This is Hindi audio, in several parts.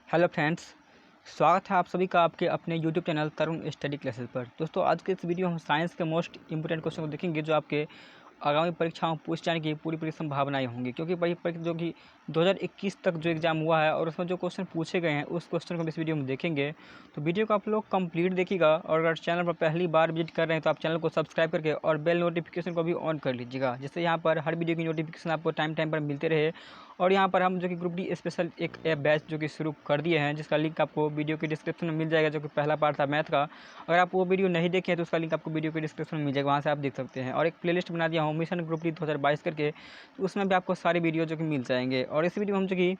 हेलो फ्रेंड्स, स्वागत है आप सभी का आपके अपने यूट्यूब चैनल तरुण स्टडी क्लासेस पर। दोस्तों, आज के इस वीडियो में हम साइंस के मोस्ट इंपोर्टेंट क्वेश्चन को देखेंगे जो आपके आगामी परीक्षाओं में पूछ जाने की पूरी संभावनाएं होंगी, क्योंकि परीक्षा जो कि 2021 तक जो एग्ज़ाम हुआ है और उसमें जो क्वेश्चन पूछे गए हैं उस क्वेश्चन को हम इस वीडियो में देखेंगे। तो वीडियो को आप लोग कंप्लीट देखिएगा, और अगर चैनल पर पहली बार विजिट कर रहे हैं तो आप चैनल को सब्सक्राइब करके और बेल नोटिफिकेशन को भी ऑन कर लीजिएगा, जिससे यहाँ पर हर वीडियो की नोटिफिकेशन आपको टाइम पर मिलते रहे। और यहाँ पर हम जो कि ग्रुप डी स्पेशल एक ऐप बैच जो कि शुरू कर दिए हैं, जिसका लिंक आपको वीडियो के डिस्क्रिप्शन में मिल जाएगा, जो कि पहला पार्ट था मैथ का। अगर आप वो वीडियो नहीं देखें तो उसका लिंक आपको वीडियो के डिस्क्रिप्शन में मिल जाएगा, वहाँ से आप देख सकते हैं। और एक प्लेलिस्ट बना दिया हूँ मिशन ग्रुप डी 2022 करके, तो उसमें भी आपको सारे वीडियो जो कि मिल जाएंगे। और इस वीडियो में हम जो कि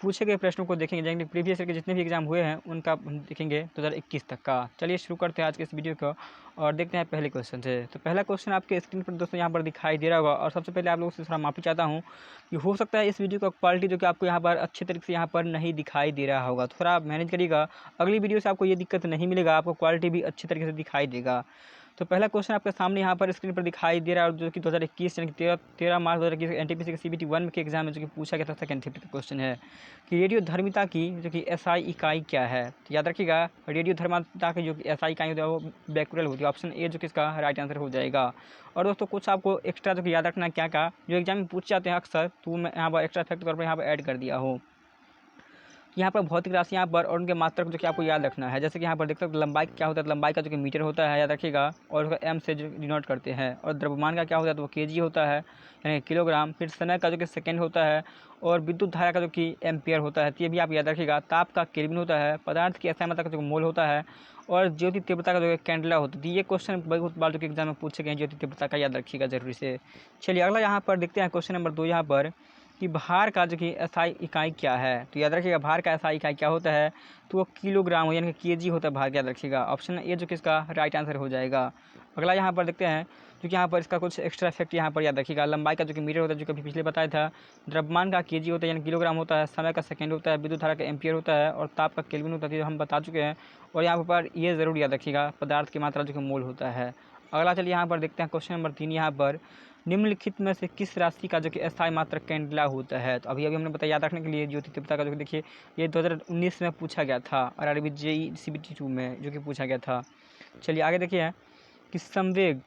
पूछे गए प्रश्नों को देखेंगे, जाएंगे प्रीवियस ईयर के जितने भी एग्जाम हुए हैं उनका हम देखेंगे 2021 तक का। चलिए शुरू करते हैं आज के इस वीडियो को और देखते हैं पहले क्वेश्चन से। तो पहला क्वेश्चन आपके स्क्रीन पर दोस्तों यहाँ पर दिखाई दे रहा होगा, और सबसे पहले आप लोगों से थोड़ा माफ़ी चाहता हूँ कि हो सकता है इस वीडियो का क्वालिटी जो कि आपको यहाँ पर अच्छे तरीके से यहाँ पर नहीं दिखाई दे रहा होगा, तो थोड़ा आप मैनेज करिएगा। अगली वीडियो से आपको ये दिक्कत नहीं मिलेगा, आपको क्वालिटी भी अच्छी तरीके से दिखाई देगा। तो पहला क्वेश्चन आपके सामने यहाँ पर स्क्रीन पर दिखाई दे रहा है, जो कि 2021 यानी कि 13 मार्च 2021 एनटीपीसी के CBT 1 के एग्जाम में जो कि पूछा गया था। सेकंड शिफ्ट का क्वेश्चन है कि रेडियोधर्मिता की जो कि SI इकाई क्या है। तो याद रखिएगा, रेडियोधर्मिता की जो कि SI इकाई होती है वो बैक्यूरेल होती है। ऑप्शन ए जो कि इसका राइट आंसर हो जाएगा। और दोस्तों, कुछ आपको एक्स्ट्रा जो कि याद रखना क्या जो एग्जाम में पूछ जाते हैं अक्सर, तो मैं यहाँ पर एक्स्ट्रा फैक्ट तौर पर यहाँ पर ऐड कर दिया हो। यहाँ पर भौतिक राशि यहाँ पर और उनके मात्रक जो कि आपको याद रखना है। जैसे कि यहाँ पर देख सकते हैं लंबाई क्या होता है, तो लंबाई का जो कि मीटर होता है, याद रखिएगा, और उसका M से जो डिनोट करते हैं। और द्रव्यमान का क्या होता है, तो वो kg होता है यानी किलोग्राम। फिर समय का जो कि सेकेंड होता है, और विद्युत धारा का जो कि एम्पियर होता है, तो ये भी आप याद रखिएगा। ताप का केल्विन होता है, पदार्थ की SI मात्रा का जो मोल होता है, और ज्योति तीव्रता का जो कैंडला होता है। ये क्वेश्चन बहुत बार जो कि एग्जाम में पूछे गए हैं, ज्योति तीव्रता का याद रखिएगा जरूरी से। चलिए अगला यहाँ पर देखते हैं क्वेश्चन नंबर 2 यहाँ पर कि भार का जो कि SI इकाई क्या है। तो याद रखिएगा, भार का SI इकाई क्या होता है, तो वो किलोग्राम हो यानी कि kg होता है भार, याद रखिएगा। ऑप्शन ए जो कि इसका राइट आंसर हो जाएगा। अगला यहाँ पर देखते हैं, जो कि यहाँ पर इसका कुछ एक्स्ट्रा फैक्ट यहाँ पर याद रखिएगा। लंबाई का जो कि मीटर होता है, जो कि पिछले बताया था। द्रव्यमान का kg होता है यानी किलोग्राम होता है। समय का सेकेंड होता है, विद्युत धारा का एम्पियर होता है, और ताप का केल्विन होता है, ये हम बता चुके हैं। और यहाँ पर ये ज़रूर याद रखिएगा, पदार्थ की मात्रा जो कि मोल होता है। अगला चलिए यहाँ पर देखते हैं क्वेश्चन नंबर 3 यहाँ पर, निम्नलिखित में से किस राशि का जो कि SI मात्रक कैंडला होता है। तो अभी हमने बताया याद रखने के लिए, ज्योति तीव्रता का जो कि देखिए ये 2019 में पूछा गया था, और RRB JEE CBT 2 में जो कि पूछा गया था। चलिए आगे देखिए कि संवेग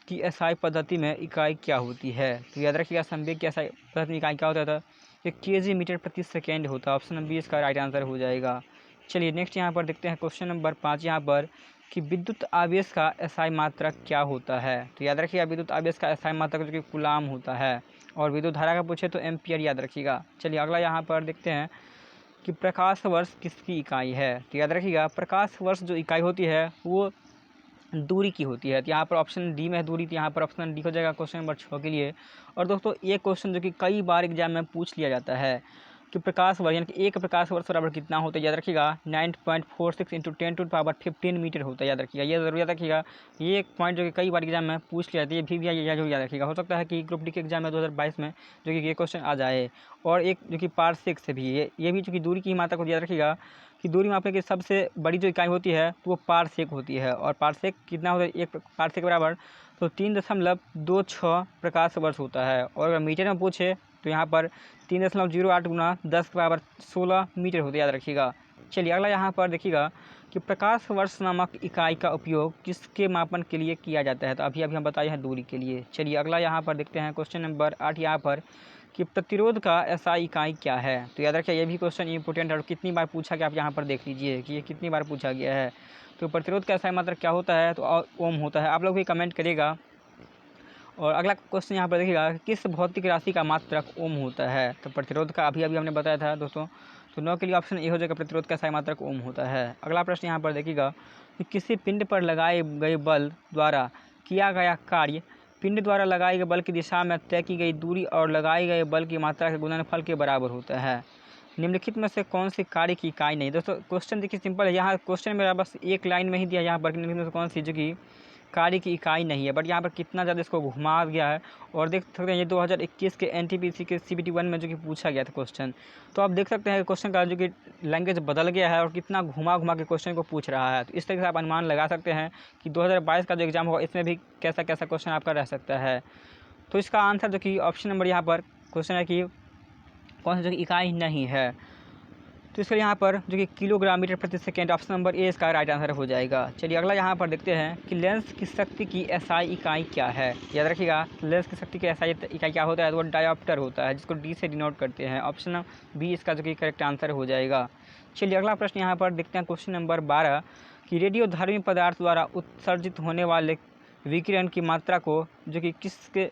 की SI पद्धति में इकाई क्या होती है। तो याद रखिएगा, संवेग की SI पद्धति में इकाई क्या होता था, ये kg मीटर प्रति सेकेंड होता है। ऑप्शन बी इसका राइट आंसर हो जाएगा। चलिए नेक्स्ट यहाँ पर देखते हैं क्वेश्चन नंबर 5 यहाँ पर कि विद्युत आवेश का SI मात्रक क्या होता है। तो याद रखिएगा, विद्युत आवेश का SI मात्रक जो कि कूलाम होता है, और विद्युत धारा का पूछे तो एम्पियर याद रखिएगा। चलिए अगला यहाँ पर देखते हैं कि प्रकाश वर्ष किसकी इकाई है। तो याद रखिएगा, प्रकाश वर्ष जो इकाई होती है वो दूरी की होती है। तो यहाँ पर ऑप्शन डी में है दूरी, तो यहाँ पर ऑप्शन डी हो जाएगा क्वेश्चन नंबर 6 के लिए। और दोस्तों, ये क्वेश्चन जो कि कई बार एग्जाम में पूछ लिया जाता है कि प्रकाश वर्ष यानी कि एक प्रकाश वर्ष बराबर कितना होता है। याद रखिएगा, 9.46 × 10⁻15 मीटर होता है। याद रखिएगा, ये जरूर याद रखिएगा। ये एक पॉइंट जो कि कई बार एग्जाम में पूछ लिया जाता है, ये भी याद रखिएगा। हो सकता है कि ग्रुप डी के एग्जाम में 2022 में जो कि ये क्वेश्चन आ जाए। और एक जो कि पारसेक से भी ये भी जो कि दूरी की मात्रा को याद रखिएगा कि दूरी मापने की सबसे बड़ी जो इकाई होती है तो वो पारसेक होती है। और पारसेक कितना होता है, एक पारसेक बराबर तो 3.26 प्रकाश वर्ष होता है। और अगर मीटर में पूछे तो यहाँ पर 3.08 गुना 10⁻16 मीटर होता है, याद रखिएगा। चलिए अगला यहाँ पर देखिएगा कि प्रकाश वर्ष नामक इकाई का उपयोग किसके मापन के लिए किया जाता है। तो अभी हम बताए हैं दूरी के लिए। चलिए अगला यहाँ पर देखते हैं क्वेश्चन नंबर 8 यहाँ पर कि प्रतिरोध का SI इकाई क्या है। तो याद रखिए, ये भी क्वेश्चन इंपॉर्टेंट है और कितनी बार पूछा गया, आप यहाँ पर देख लीजिए कि ये कितनी बार पूछा गया है। तो प्रतिरोध का SI मात्रक क्या होता है, तो ओम होता है। आप लोग भी कमेंट करिएगा। और अगला क्वेश्चन यहाँ पर देखिएगा, किस भौतिक राशि का मात्रक ओम होता है। तो प्रतिरोध का अभी हमने बताया था दोस्तों, तो 9 के लिए ऑप्शन ए हो जाएगा, प्रतिरोध का SI मात्रक ओम होता है। अगला प्रश्न यहाँ पर देखिएगा कि किसी पिंड पर लगाए गए बल द्वारा किया गया कार्य पिंड द्वारा लगाए गए बल की दिशा में तय की गई दूरी और लगाए गए बल की मात्रा के गुणनफल के बराबर होता है। निम्नलिखित में से कौन सी कार्य की इकाई नहीं। दोस्तों, क्वेश्चन देखिए सिंपल है। यहाँ क्वेश्चन मेरा बस एक लाइन में ही दिया यहाँ पर, निम्नलिखित में से कौन सी जो कि कार्य की इकाई नहीं है, बट यहाँ पर कितना ज़्यादा इसको घुमा गया है। और देख सकते हैं ये 2021 के एनटीपीसी के CBT 1 में जो कि पूछा गया था क्वेश्चन। तो आप देख सकते हैं क्वेश्चन का जो कि लैंग्वेज बदल गया है और कितना घुमा के क्वेश्चन को पूछ रहा है। तो इस तरीके से आप अनुमान लगा सकते हैं कि 2022 का जो एग्जाम होगा इसमें भी कैसा क्वेश्चन आपका रह सकता है। तो इसका आंसर जो कि ऑप्शन नंबर यहाँ पर क्वेश्चन है कि कौन सी जो कि इकाई नहीं है। तो इसके लिए यहाँ पर जो कि किलोग्राम मीटर प्रति सेकेंड, ऑप्शन नंबर ए इसका राइट आंसर हो जाएगा। चलिए अगला यहाँ पर देखते हैं कि लेंस की शक्ति की एसआई इकाई क्या है। याद रखिएगा, लेंस की शक्ति की एसआई इकाई क्या होता है, तो वो डायोप्टर होता है, जिसको डी से डिनोट करते हैं। ऑप्शन बी इसका जो कि करेक्ट आंसर हो जाएगा। चलिए अगला प्रश्न यहाँ पर देखते हैं, क्वेश्चन नंबर 12 कि रेडियोधर्मी पदार्थ द्वारा उत्सर्जित होने वाले विकिरण की मात्रा को जो कि किसके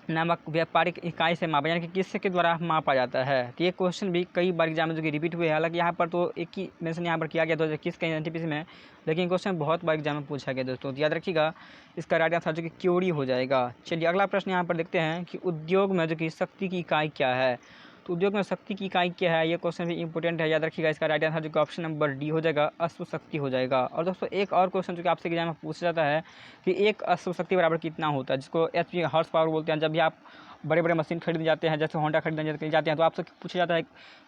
नामक व्यापारिक इकाई से मापा, यानी कि किससे के द्वारा मापा जाता है। तो ये क्वेश्चन भी कई बार एग्जाम में जो कि रिपीट हुए हैं। हालांकि यहाँ पर तो एक ही मेंशन यहाँ पर किया गया 2021 के एनटीपीसी में, लेकिन क्वेश्चन बहुत बार एग्जाम में पूछा गया दोस्तों। तो याद रखिएगा, इसका राइट आंसर जो कि क्यूरी हो जाएगा। चलिए अगला प्रश्न यहाँ पर देखते हैं कि उद्योग में जो कि शक्ति की इकाई क्या है। तो उद्योग में शक्ति की इकाई क्या है, ये क्वेश्चन भी इंपॉर्टेंट है। याद रखिएगा, इसका राइट आंसर जो कि ऑप्शन नंबर डी हो जाएगा, अश्व शक्ति हो जाएगा। और दोस्तों एक और क्वेश्चन जो कि आपसे एग्जाम में पूछा जाता है कि एक अश्व शक्ति बराबर कितना होता है, जिसको एचपी हॉर्स पावर बोलते हैं। जब भी आप बड़े बड़े मशीन खरीदने जाते हैं, जैसे होंडा खरीदने जाते हैं, तो आपसे पूछा जाता है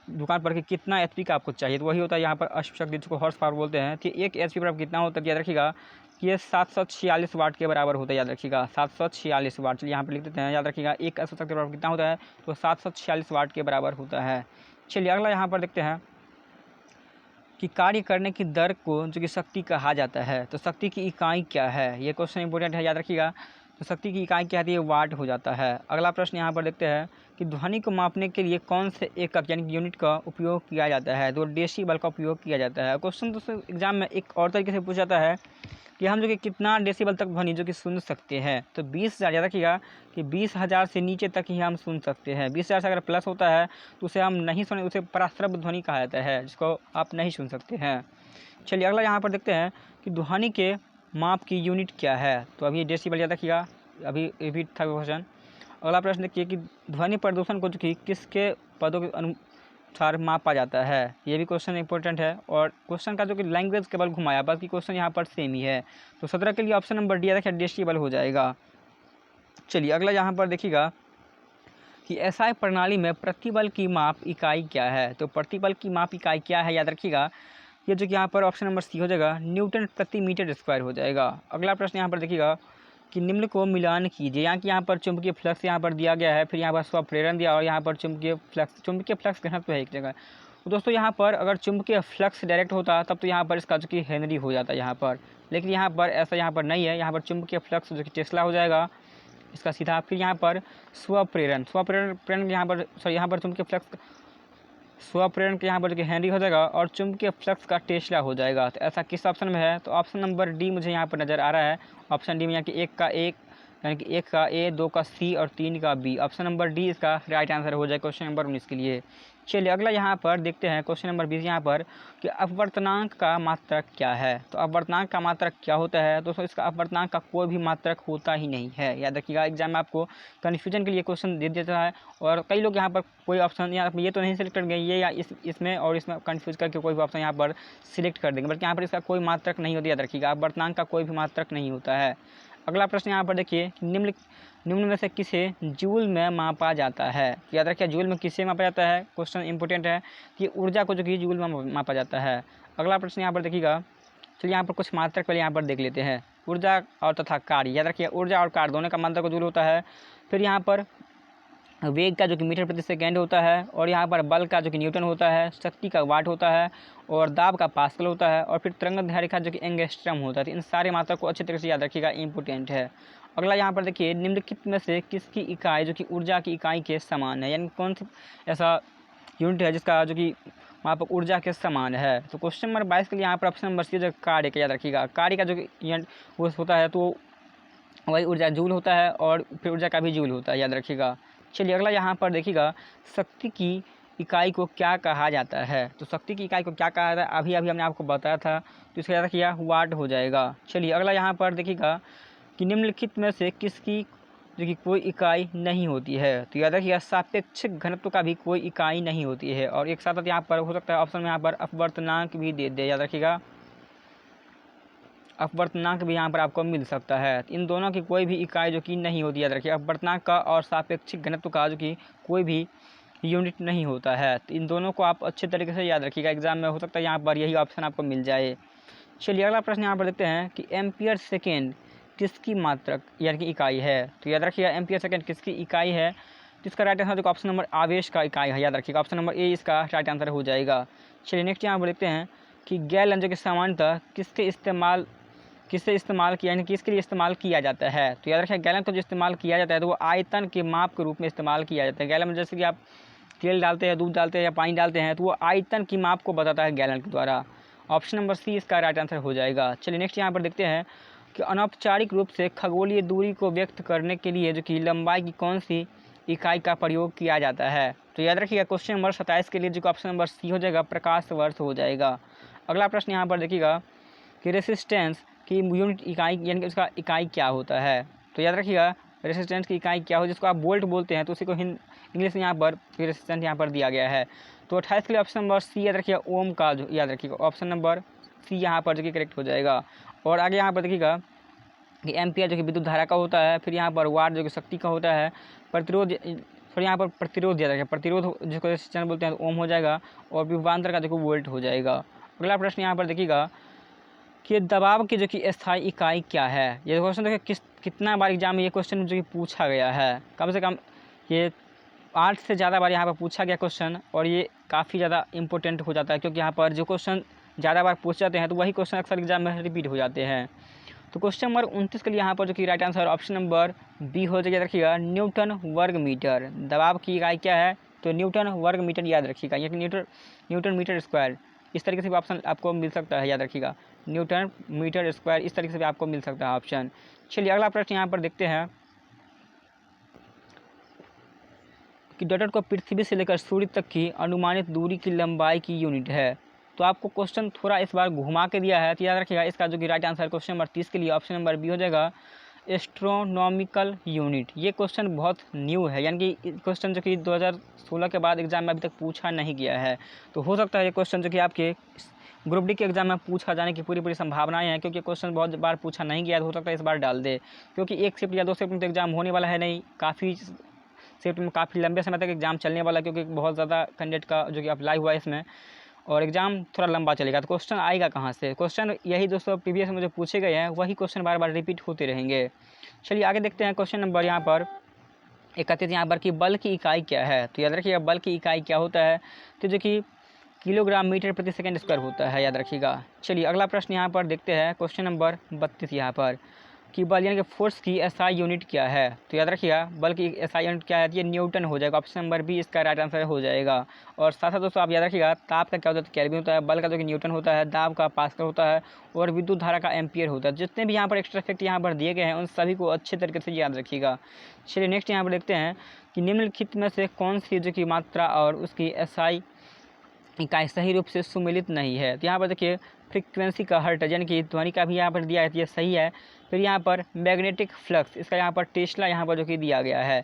दुकान पर कि कितना एचपी का आपको चाहिए, तो वही होता है यहाँ पर अश्व शक्ति, जिसको हॉर्स पावर बोलते हैं। कि एक एचपी बराबर कितना होता है, याद रखिएगा कि ये 746 वाट के बराबर होता है। याद रखिएगा 746 वाट। चलिए यहाँ पर लिख देते हैं, याद रखिएगा एक अश्व शक्ति बराबर कितना होता है, तो 746 वाट के बराबर होता है। चलिए अगला यहाँ पर देखते हैं कि कार्य करने की दर को जो कि शक्ति कहा जाता है। तो शक्ति की इकाई क्या है, ये क्वेश्चन इंपॉर्टेंट है। याद रखिएगा, तो शक्ति की इकाई क्या आती है, वाट हो जाता है। अगला प्रश्न यहाँ पर देखते हैं कि ध्वनि को मापने के लिए कौन से एकक यानी कि यूनिट का उपयोग किया जाता है। तो डेसीबल का उपयोग किया जाता है। क्वेश्चन दोस्तों एग्जाम में एक और तरीके से पूछा जाता है कि हम जो कि कितना डेसीबल तक ध्वनि जो कि सुन सकते हैं। तो 20,000, याद रखिएगा कि 20,000 से नीचे तक ही हम सुन सकते हैं। 20,000 से अगर प्लस होता है तो उसे हम नहीं सुने, उसे पराश्रव्य ध्वनि कहा जाता है, जिसको आप नहीं सुन सकते हैं। चलिए अगला यहाँ पर देखते हैं कि ध्वनि के माप की यूनिट क्या है। तो अभी डेसीबल याद रखिएगा, अभी रिपीट था क्वेश्चन। अगला प्रश्न देखिए कि ध्वनि प्रदूषण को जो कि किसके पदों के अनुसार मापा जाता है। ये भी क्वेश्चन इंपॉर्टेंट है। और क्वेश्चन का जो कि लैंग्वेज केवल घुमाया, बाकी क्वेश्चन यहाँ पर सेम ही है। तो 17 के लिए ऑप्शन नंबर डी देखिए डेसीबल हो जाएगा। चलिए अगला यहाँ पर देखिएगा कि एसआई प्रणाली में प्रतिबल की माप इकाई क्या है। तो प्रतिबल की माप इकाई क्या है, याद रखिएगा ये जो कि यहाँ पर ऑप्शन नंबर सी हो जाएगा, न्यूटन प्रति मीटर स्क्वायर हो जाएगा। अगला प्रश्न यहाँ पर देखिएगा कि निम्न को मिलान कीजिए। यहाँ पर चुंबकीय फ्लक्स यहाँ पर दिया गया है, फिर यहाँ पर स्वप्रेरण दिया, और यहाँ पर चुंबकीय फ्लक्स घनत्व है एक जगह। तो दोस्तों यहाँ पर अगर चुंबकीय फ्लक्स डायरेक्ट होता तब तो यहाँ पर इसका जो कि हेनरी हो जाता यहाँ पर, लेकिन यहाँ पर ऐसा यहाँ पर नहीं है। यहाँ पर चुंबकीय फ्लक्स जो कि टेस्ला हो जाएगा इसका सीधा। फिर यहाँ पर स्वप्रेरण यहाँ पर यहाँ पर चुंबकीय फ्लक्स स्वप्रेरण के यहाँ पर जो कि हेनरी हो जाएगा, और चुंबकीय फ्लक्स का टेस्ला हो जाएगा। तो ऐसा किस ऑप्शन में है, तो ऑप्शन नंबर डी मुझे यहाँ पर नज़र आ रहा है। ऑप्शन डी में यहाँ कि एक का ए, 2 का सी और 3 का बी। ऑप्शन नंबर डी इसका राइट आंसर हो जाए क्वेश्चन नंबर 19 के लिए। चलिए अगला यहाँ पर देखते हैं क्वेश्चन नंबर 20 यहाँ पर कि अपवर्तनांक का मात्रक क्या है। तो अपवर्तनांक का मात्रक क्या होता है दोस्तों, इसका अपवर्तनांक का कोई भी मात्रक होता ही नहीं है। याद रखिएगा, एग्जाम में आपको कन्फ्यूजन के लिए क्वेश्चन दे देता है, और कई लोग यहाँ पर कोई ऑप्शन ये तो नहीं सिलेक्ट करेंगे, ये या इसमें और इसमें कन्फ्यूज करके कोई भी ऑप्शन यहाँ पर सिलेक्ट कर देंगे, बल्कि यहाँ पर इसका कोई मात्रक नहीं होता। याद रखिएगा, अपवर्तनांक का कोई भी मात्रक नहीं होता है। अगला प्रश्न यहाँ पर देखिए, निम्न में से किसे जूल में मापा जाता है। याद रखिए, जूल में किसे मापा जाता है, क्वेश्चन इंपॉर्टेंट है कि ऊर्जा को जो कि जूल में मापा जाता है। अगला प्रश्न यहाँ पर देखिएगा, चलिए यहाँ पर कुछ मात्रक पहले यहाँ पर देख लेते हैं। ऊर्जा और तथा कार्य, याद रखिए ऊर्जा और कार्य दोनों का मात्रक को जूल होता है। फिर यहाँ पर वेग का जो कि मीटर प्रति सेकेंड होता है, और यहाँ पर बल का जो कि न्यूटन होता है, शक्ति का वाट होता है, और दाब का पास्कल होता है, और फिर तरंग दैर्घ्य का जो कि एंगस्ट्रम होता है। तो इन सारे मात्रक को अच्छे तरीके से याद रखिएगा, इंपॉर्टेंट है। अगला यहाँ पर देखिए, निम्नलिखित में से किसकी इकाई जो कि ऊर्जा की इकाई के समान है, यानी कौन सी ऐसा यूनिट है जिसका जो कि मापक ऊर्जा के समान है। तो क्वेश्चन नंबर 22 के लिए यहाँ पर ऑप्शन नंबर सी जो कार्य का याद रखिएगा, कार्य का जो यूनिट वो होता है तो वही ऊर्जा जूल होता है, और फिर ऊर्जा का भी जूल होता है, याद रखिएगा। चलिए अगला यहाँ पर देखिएगा, शक्ति की इकाई को क्या कहा जाता है। तो शक्ति की इकाई को क्या कहा जाता है, अभी हमने आपको बताया था, तो इसका याद रखिएगा वाट हो जाएगा। चलिए अगला यहाँ पर देखिएगा कि निम्नलिखित में से किसकी जो कि कोई इकाई नहीं होती है। तो याद रखिएगा, सापेक्षिक घनत्व का भी कोई इकाई नहीं होती है। और एक साथ यहाँ पर हो सकता है ऑप्शन में यहाँ पर अपवर्तनांक भी दे दे, याद रखिएगा अपवर्तनांक भी यहाँ पर आपको मिल सकता है। इन दोनों की कोई भी इकाई जो कि नहीं होती, याद रखिए अपवर्तनांक का और सापेक्षिक घनत्व का जो कि कोई भी यूनिट नहीं होता है। तो इन दोनों को आप अच्छे तरीके से याद रखिएगा, एग्जाम में हो सकता है यहाँ पर यही ऑप्शन आपको मिल जाए। चलिए अगला प्रश्न यहाँ पर देखते हैं कि एम्पियर सेकेंड किसकी मात्रक यानी कि इकाई है। तो याद रखिएगा, एम्पियर सेकेंड किसकी इकाई है, तो इसका राइट आंसर जो ऑप्शन नंबर आवेश का इकाई है, याद रखिएगा ऑप्शन नंबर ए इसका राइट आंसर हो जाएगा। चलिए नेक्स्ट यहाँ पर देखते हैं कि गैलन जो कि सामान्यतः किससे इस्तेमाल किया यानी किसके लिए इस्तेमाल किया जाता है। तो याद रखिए गैलन का जो इस्तेमाल किया जाता है तो वो आयतन के माप के रूप में इस्तेमाल किया जाता है। गैलन में जैसे कि आप तेल डालते हैं, दूध डालते हैं या पानी डालते हैं तो वो आयतन की माप को बताता है गैलन के द्वारा। ऑप्शन नंबर सी इसका राइट आंसर हो जाएगा। चलिए नेक्स्ट यहाँ पर देखते हैं कि अनौपचारिक रूप से खगोलीय दूरी को व्यक्त करने के लिए जो कि लंबाई की कौन सी इकाई का प्रयोग किया जाता है। तो याद रखिएगा क्वेश्चन नंबर 27 के लिए जो ऑप्शन नंबर सी हो जाएगा प्रकाश वर्ष हो जाएगा। अगला प्रश्न यहाँ पर देखिएगा कि रेसिस्टेंस की यूनिट इकाई यानी कि उसका इकाई क्या होता है। तो याद रखिएगा रेसिस्टेंस की इकाई क्या हो, जिसको आप वोल्ट बोलते हैं तो उसी को इंग्लिश में यहाँ पर रेसिस्टेंस यहाँ पर दिया गया है। तो 28 के लिए ऑप्शन नंबर सी याद रखिएगा ओम का जो याद रखिएगा ऑप्शन नंबर सी यहाँ पर जो कि करेक्ट हो जाएगा। और आगे यहाँ पर देखिएगा कि एम्पियर जो कि विद्युत धारा का होता है, फिर यहाँ पर वाट जो कि शक्ति का होता है, प्रतिरोध फिर यहाँ पर प्रतिरोध दिया जाएगा, प्रतिरोध जिसको रेसिस्टेंस बोलते हैं तो ओम हो जाएगा, और विभवांतर का जो कि वोल्ट हो जाएगा। अगला प्रश्न यहाँ पर देखिएगा कि दबाव की जो कि स्थायी इकाई क्या है। ये क्वेश्चन देखिए कितना बार एग्जाम में ये क्वेश्चन जो कि पूछा गया है, कम से कम ये 8 से ज़्यादा बार यहाँ पर पूछा गया क्वेश्चन, और ये काफ़ी ज़्यादा इंपॉर्टेंट हो जाता है क्योंकि यहाँ पर जो क्वेश्चन ज़्यादा बार पूछ जाते हैं तो वही क्वेश्चन अक्सर एग्जाम में रिपीट हो जाते हैं। तो क्वेश्चन नंबर 29 के लिए यहाँ पर जो कि right answer option number B हो जाएगा। रखिएगा न्यूटन वर्ग मीटर, दबाव की इकाई क्या है तो न्यूटन वर्ग मीटर याद रखिएगा, या न्यूटन मीटर स्क्वायर, इस तरीके से भी ऑप्शन आपको मिल सकता है, याद रखिएगा न्यूटन मीटर स्क्वायर इस तरीके से भी आपको मिल सकता है ऑप्शन। चलिए अगला प्रश्न यहाँ पर देखते हैं कि डॉटर को पृथ्वी से लेकर सूर्य तक की अनुमानित दूरी की लंबाई की यूनिट है। तो आपको क्वेश्चन थोड़ा इस बार घुमा के दिया है, तो याद रखिएगा इसका जो कि राइट आंसर क्वेश्चन नंबर 30 के लिए ऑप्शन नंबर बी हो जाएगा एस्ट्रोनॉमिकल यूनिट। ये क्वेश्चन बहुत न्यू है, यानी कि क्वेश्चन जो कि 2016 के बाद एग्जाम में अभी तक पूछा नहीं गया है। तो हो सकता है ये क्वेश्चन जो कि आपके ग्रुप डी के एग्जाम में पूछा जाने की पूरी संभावनाएं हैं, क्योंकि क्वेश्चन बहुत बार पूछा नहीं गया, तो हो सकता है इस बार डाल दे, क्योंकि 1 शिफ्ट या 2 शिफ्ट में तो एग्जाम होने वाला है नहीं, काफ़ी शिफ्ट में काफ़ी लंबे समय तक एग्जाम चलने वाला है, क्योंकि बहुत ज़्यादा कैंडिडेट का जो कि अप्लाई हुआ है इसमें, और एग्जाम थोड़ा लंबा चलेगा। तो क्वेश्चन आएगा कहाँ से, क्वेश्चन यही दोस्तों प्रीवियस में जो पूछे गए हैं वही क्वेश्चन बार बार रिपीट होते रहेंगे। चलिए आगे देखते हैं क्वेश्चन नंबर यहाँ पर 31 यहाँ पर कि बल की इकाई क्या है। तो याद रखिएगा बल की इकाई क्या होता है, तो जो कि किलोग्राम मीटर प्रति सेकंड स्क्वायर होता है, याद रखिएगा। चलिए अगला प्रश्न यहाँ पर देखते हैं क्वेश्चन नंबर 32 यहाँ पर कि बल यानी कि फोर्स की एसआई यूनिट क्या है। तो याद रखिएगा बल की एसआई यूनिट क्या है, ये न्यूटन हो जाएगा, ऑप्शन नंबर बी इसका राइट आंसर हो जाएगा। और साथ साथ दोस्तों आप याद रखिएगा ताप का क्या होता है, केल्विन होता है, बल का जो कि न्यूटन होता है, दाब का पास्कल होता है, और विद्युत धारा का एम्पियर होता है। जितने भी यहाँ पर एक्स्ट्रा फैक्ट यहाँ पर दिए गए हैं उन सभी को अच्छे तरीके से याद रखिएगा। चलिए नेक्स्ट यहाँ पर देखते हैं कि निम्नलिखित में से कौन सी जो कि मात्रा और उसकी एसआई इकाई सही रूप से सुमेलित नहीं है। तो यहाँ पर देखिए फ्रीक्वेंसी का हर्ट्ज यानी कि ध्वनि का भी यहाँ पर दिया है, ये सही है। फिर यहाँ पर मैग्नेटिक फ्लक्स, इसका यहाँ पर टेस्ला यहाँ पर जो कि दिया गया है।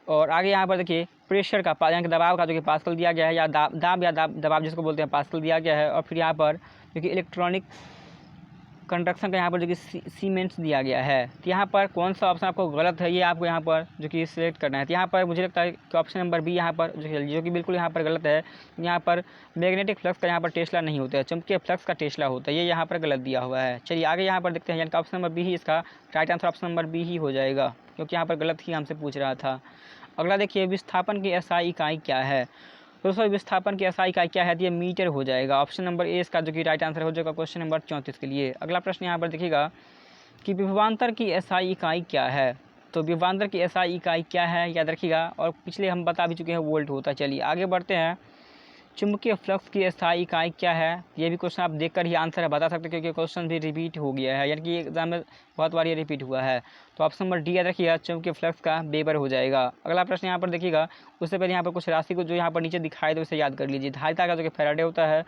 और आगे यहाँ पर देखिए प्रेशर का यानी कि दबाव का जो कि पास्कल दिया गया है, या दबाव जिसको बोलते हैं पास्कल दिया गया है। और फिर यहाँ पर जो कि इलेक्ट्रॉनिक कंडक्शन का यहाँ पर जो कि सीमेंट्स दिया गया है। तो यहाँ पर कौन सा ऑप्शन आपको गलत है ये आपको यहाँ पर जो कि सिलेक्ट करना है। तो यहाँ पर मुझे लगता है कि ऑप्शन नंबर बी यहाँ पर जो कि बिल्कुल यहाँ पर गलत है। यहाँ पर मैग्नेटिक फ्लक्स का यहाँ पर टेस्ला नहीं होता है, चुंबकीय फ्लक्स का टेस्ला होता है, ये यहाँ पर गलत दिया हुआ है। चलिए आगे यहाँ पर देखते हैं, यानी कि ऑप्शन नंबर बी ही इसका right answer option number B ही हो जाएगा, क्योंकि यहाँ पर गलत ही हमसे पूछ रहा था। अगला देखिए विस्थापन की एसआई इकाई क्या है। दोस्तों विस्थापन की एसआई इकाई क्या है, ये मीटर हो जाएगा, ऑप्शन नंबर ए इसका जो कि राइट आंसर हो जाएगा क्वेश्चन नंबर 34 के लिए। अगला प्रश्न यहाँ पर देखिएगा कि विभवांतर की एसआई इकाई क्या है। तो विभवांतर की एसआई इकाई क्या है याद रखिएगा, और पिछले हम बता भी चुके हैं वोल्ट होता है। चलिए आगे बढ़ते हैं, चुंबकीय फ्लक्स की स्थायी इकाई क्या है, ये भी क्वेश्चन आप देखकर ही आंसर बता सकते हैं, क्योंकि क्वेश्चन भी रिपीट हो गया है, यानी कि एग्जाम में बहुत बार ये रिपीट हुआ है। तो ऑप्शन नंबर डी याद रखिएगा, चुंबकीय फ्लक्स का वेबर हो जाएगा। अगला प्रश्न यहाँ पर देखिएगा, उससे पहले यहाँ पर कुछ राशि को जो यहाँ पर नीचे दिखाई दे उसे याद कर लीजिए। धारिता का जो कि फैराडे होता है,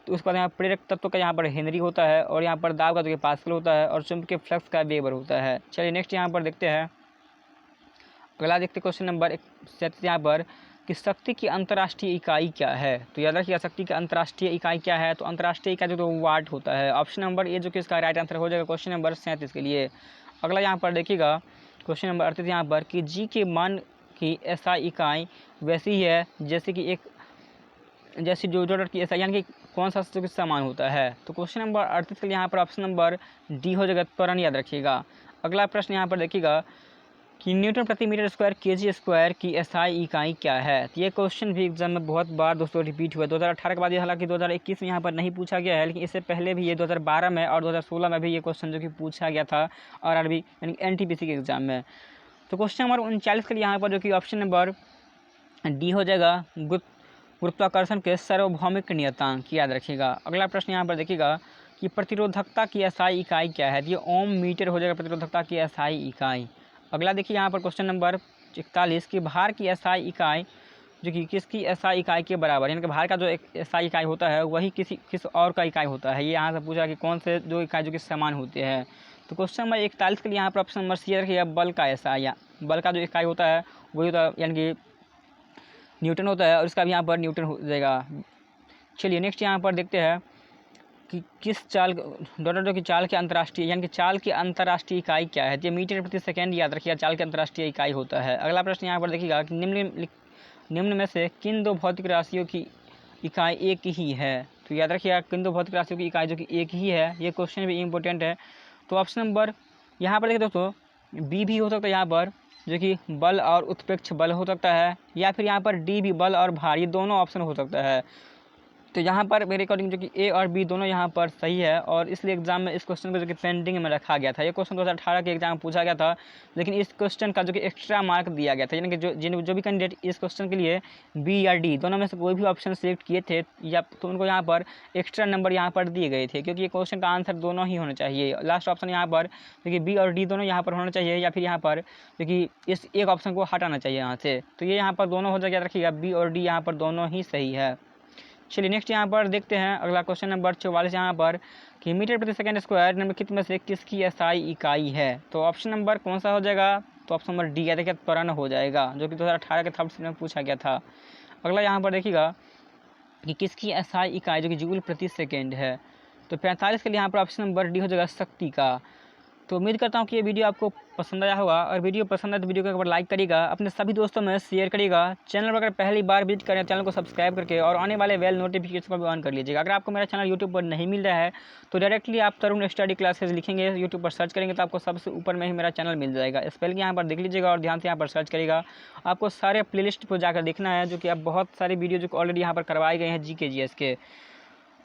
तो उसके बाद यहाँ प्रेरक तत्व का यहाँ पर हेनरी होता है, और यहाँ पर दाब का जो कि पास्कल होता है, और चुंबकीय फ्लक्स का वेबर होता है। चलिए नेक्स्ट यहाँ पर देखते हैं, अगला देखते क्वेश्चन नंबर 37 यहाँ पर कि शक्ति की अंतर्राष्ट्रीय इकाई क्या है। तो याद रखिएगा शक्ति की अंतर्राष्ट्रीय इकाई क्या है, तो अंतर्राष्ट्रीय इकाई जो तो वाट होता है, ऑप्शन नंबर ए जो कि इसका राइट आंसर हो जाएगा क्वेश्चन नंबर 37 के लिए। अगला यहाँ पर देखिएगा क्वेश्चन नंबर 38 यहाँ पर कि जी के मान की एसआई इकाई वैसी ही है जैसे कि एक जैसी जो डॉलर की एसआई, यानी कि कौन सा समान होता है। तो क्वेश्चन नंबर 38 के लिए यहाँ पर ऑप्शन नंबर डी हो जाएगा, त्वरण याद रखिएगा। अगला प्रश्न यहाँ पर देखिएगा कि न्यूटन प्रति मीटर स्क्वायर केजी स्क्वायर की एसआई इकाई क्या है। तो ये क्वेश्चन भी एग्जाम में बहुत बार दोस्तों रिपीट हुआ है। 2018 के बाद ये हालांकि 2021 में यहाँ पर नहीं पूछा गया है, लेकिन इससे पहले भी ये 2012 में और 2016 में भी ये क्वेश्चन जो कि पूछा गया था आरआरबी यानी एनटीपीसी के एग्जाम में। तो क्वेश्चन नंबर 39 के लिए यहाँ पर जो कि ऑप्शन नंबर डी हो जाएगा, गुरुत्वाकर्षण के सार्वभौमिक नियतांक, याद रखिएगा। अगला प्रश्न यहाँ पर देखिएगा कि प्रतिरोधकता की एसआई इकाई क्या है। ये ओम मीटर हो जाएगा प्रतिरोधकता की एसआई इकाई। अगला देखिए यहाँ पर क्वेश्चन नंबर 41 की भार की एसआई इकाई जो कि किसकी एसआई इकाई के बराबर, यानी कि भार का जो एक एसआई इकाई होता है वही किस और का इकाई होता है। ये यहाँ से पूछा कि कौन से दो इकाई जो कि समान होते हैं। तो क्वेश्चन नंबर 41 के लिए यहाँ पर ऑप्शन नंबर सी रखिएगा, बल का एसआई, बल का जो इकाई होता है वही होता है यानी कि न्यूटन होता है और इसका भी यहाँ पर न्यूटन हो जाएगा। चलिए नेक्स्ट यहाँ पर देखते हैं कि किस चाल डॉटर की चाल के अंतर्राष्ट्रीय यानी कि चाल की अंतर्राष्ट्रीय इकाई क्या है। ये मीटर प्रति सेकंड, याद रखिएगा, चाल की अंतर्राष्ट्रीय इकाई होता है। अगला प्रश्न यहाँ पर देखिएगा कि निम्न में से किन दो भौतिक राशियों की इकाई एक ही है। तो याद रखिएगा किन दो भौतिक राशियों की इकाई जो कि एक ही है। ये क्वेश्चन भी इम्पोर्टेंट है। तो ऑप्शन नंबर यहाँ पर देखिए दोस्तों बी भी हो सकता है यहाँ पर जो कि बल और उत्प्रेक्ष बल हो सकता है, या फिर यहाँ पर डी भी बल और भार, ये दोनों ऑप्शन हो सकता है। तो यहाँ पर मेरे अकॉर्डिंग जो कि ए और बी दोनों यहाँ पर सही है और इसलिए एग्जाम में इस क्वेश्चन को जो कि पेंडिंग में रखा गया था। ये क्वेश्चन 2018 के एग्जाम में पूछा गया था, लेकिन इस क्वेश्चन का जो कि एक्स्ट्रा मार्क दिया गया था, यानी कि जो भी कैंडिडेट इस क्वेश्चन के लिए बी या डी दोनों में से कोई भी ऑप्शन सेलेक्ट किए थे या तो उनको यहाँ पर एक्स्ट्रा नंबर यहाँ पर दिए गए थे, क्योंकि ये क्वेश्चन का आंसर दोनों ही होना चाहिए। लास्ट ऑप्शन यहाँ पर जो कि बी और डी दोनों यहाँ पर होना चाहिए, या फिर यहाँ पर जो कि इस एक ऑप्शन को हटाना चाहिए यहाँ से। तो ये यहाँ पर दोनों हो जाएगा, रखिएगा बी और डी यहाँ पर दोनों ही सही है। चलिए नेक्स्ट यहाँ पर देखते हैं अगला क्वेश्चन नंबर 44 यहाँ पर कि मीटर प्रति सेकंड स्क्वायर निम्नलिखित में से किसकी एसआई इकाई है। तो ऑप्शन नंबर कौन सा हो जाएगा, तो ऑप्शन नंबर डी, देखिए त्वरण हो जाएगा, जो कि 2018 के थर्ड में पूछा गया था। अगला यहाँ पर देखिएगा कि किसकी एसआई इकाई जो कि जूल प्रति सेकेंड है। तो 45 के लिए यहाँ पर ऑप्शन नंबर डी हो जाएगा, शक्ति का। तो उम्मीद करता हूँ कि ये वीडियो आपको पसंद आया होगा, और वीडियो पसंद आए तो वीडियो को एक बार लाइक करिएगा, अपने सभी दोस्तों में शेयर करिएगा। चैनल पर अगर पहली बार विजिट करें चैनल को सब्सक्राइब करके और आने वाले बेल नोटिफिकेशन को भी ऑन कर लीजिएगा। अगर आपको मेरा चैनल यूट्यूब पर नहीं मिल रहा है तो डायरेक्टली आप तरुण स्टडी क्लासेस लिखेंगे, यूट्यूब पर सर्च करेंगे तो आपको सबसे ऊपर में ही मेरा चैनल मिल जाएगा। स्पेलिंग यहाँ पर देख लीजिएगा और ध्यान से यहाँ पर सर्च करिएगा। आपको सारे प्लेलिस्ट पर जाकर देखना है, जो कि अब बहुत सारी वीडियो जो ऑलरेडी यहाँ पर करवाए गए हैं GK GS के।